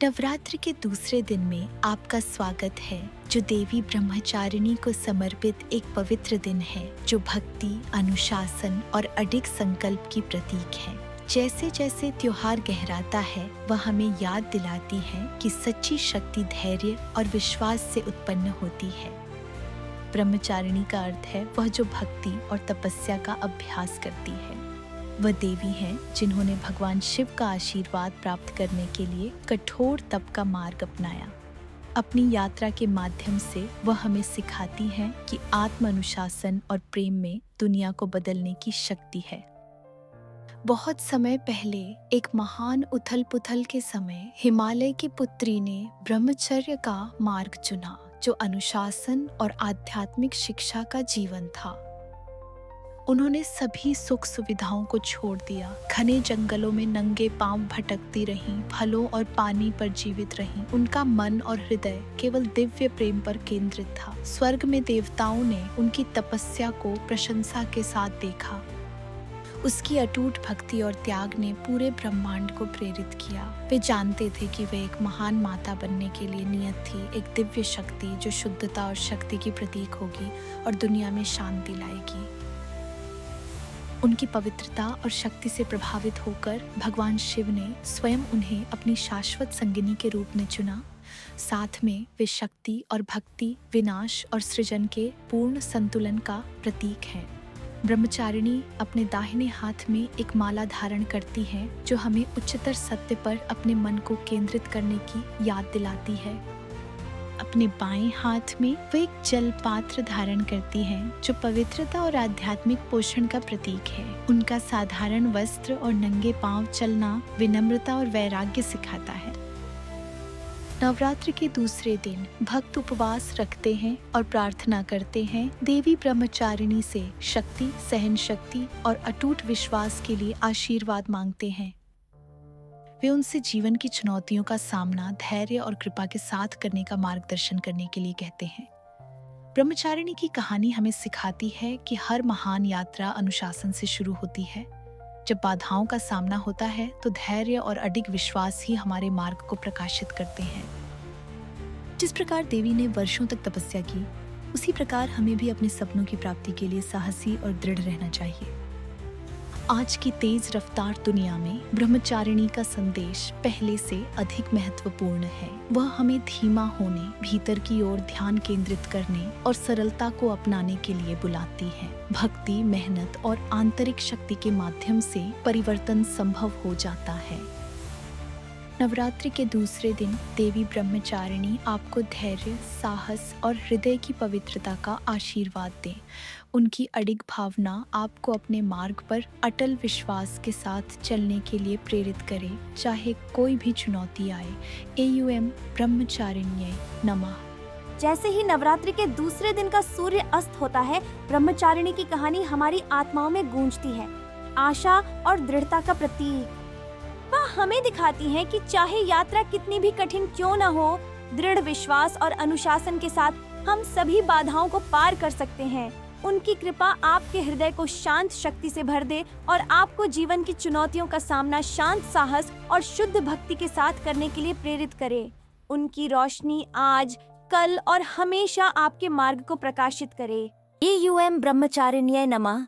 नवरात्र के दूसरे दिन में आपका स्वागत है, जो देवी ब्रह्मचारिणी को समर्पित एक पवित्र दिन है, जो भक्ति, अनुशासन और अडिग संकल्प की प्रतीक है। जैसे जैसे त्योहार गहराता है, वह हमें याद दिलाती है कि सच्ची शक्ति धैर्य और विश्वास से उत्पन्न होती है। ब्रह्मचारिणी का अर्थ है वह जो भक्ति और तपस्या का अभ्यास करती है। वह देवी हैं जिन्होंने भगवान शिव का आशीर्वाद प्राप्त करने के लिए कठोर तप का मार्ग अपनाया। अपनी यात्रा के माध्यम से वह हमें सिखाती हैं कि आत्म अनुशासन और प्रेम में दुनिया को बदलने की शक्ति है। बहुत समय पहले एक महान उथल पुथल के समय हिमालय की पुत्री ने ब्रह्मचर्य का मार्ग चुना, जो अनुशासन और आध्यात्मिक शिक्षा का जीवन था। उन्होंने सभी सुख सुविधाओं को छोड़ दिया, घने जंगलों में नंगे पांव भटकती रहीं, फलों और पानी पर जीवित रहीं। उनका मन और हृदय केवल दिव्य प्रेम पर केंद्रित था। स्वर्ग में देवताओं ने उनकी तपस्या को प्रशंसा के साथ देखा। उसकी अटूट भक्ति और त्याग ने पूरे ब्रह्मांड को प्रेरित किया। वे जानते थे कि वे एक महान माता बनने के लिए नियत थी, एक दिव्य शक्ति जो शुद्धता और शक्ति की प्रतीक होगी और दुनिया में शांति लाएगी। उनकी पवित्रता और शक्ति से प्रभावित होकर भगवान शिव ने स्वयं उन्हें अपनी शाश्वत संगिनी के रूप में चुना। साथ में वे शक्ति और भक्ति, विनाश और सृजन के पूर्ण संतुलन का प्रतीक हैं। ब्रह्मचारिणी अपने दाहिने हाथ में एक माला धारण करती है, जो हमें उच्चतर सत्य पर अपने मन को केंद्रित करने की याद दिलाती है। अपने बाएं हाथ में वे एक जल पात्र धारण करती हैं, जो पवित्रता और आध्यात्मिक पोषण का प्रतीक है। उनका साधारण वस्त्र और नंगे पांव चलना विनम्रता और वैराग्य सिखाता है। नवरात्र के दूसरे दिन भक्त उपवास रखते हैं और प्रार्थना करते हैं। देवी ब्रह्मचारिणी से शक्ति, सहन शक्ति और अटूट विश्वास के लिए आशीर्वाद मांगते हैं। वे उनसे जीवन की चुनौतियों का सामना धैर्य और कृपा के साथ करने का मार्गदर्शन करने के लिए कहते हैं। ब्रह्मचारिणी की कहानी हमें सिखाती है कि हर महान यात्रा अनुशासन से शुरू होती है। जब बाधाओं का सामना होता है तो धैर्य और अडिग विश्वास ही हमारे मार्ग को प्रकाशित करते हैं। जिस प्रकार देवी ने वर्षों तक तपस्या की, उसी प्रकार हमें भी अपने सपनों की प्राप्ति के लिए साहसी और दृढ़ रहना चाहिए। आज की तेज रफ्तार दुनिया में ब्रह्मचारिणी का संदेश पहले से अधिक महत्वपूर्ण है। वह हमें धीमा होने, भीतर की ओर ध्यान केंद्रित करने और सरलता को अपनाने के लिए बुलाती है। भक्ति, मेहनत और आंतरिक शक्ति के माध्यम से परिवर्तन संभव हो जाता है। नवरात्रि के दूसरे दिन देवी ब्रह्मचारिणी आपको धैर्य, साहस और हृदय की पवित्रता का आशीर्वाद दें। उनकी अडिग भावना आपको अपने मार्ग पर अटल विश्वास के साथ चलने के लिए प्रेरित करे, चाहे कोई भी चुनौती आए। AUM ब्रह्मचारिण्यै नमः। जैसे ही नवरात्रि के दूसरे दिन का सूर्य अस्त होता है, ब्रह्मचारिणी की कहानी हमारी आत्माओं में गूंजती है, आशा और दृढ़ता का प्रतीक। वह हमें दिखाती है कि चाहे यात्रा कितनी भी कठिन क्यों न हो, दृढ़ विश्वास और अनुशासन के साथ हम सभी बाधाओं को पार कर सकते हैं। उनकी कृपा आपके हृदय को शांत शक्ति से भर दे और आपको जीवन की चुनौतियों का सामना शांत साहस और शुद्ध भक्ति के साथ करने के लिए प्रेरित करे। उनकी रोशनी आज, कल और हमेशा आपके मार्ग को प्रकाशित करे। AUM ब्रह्मचारिण्यै नमः।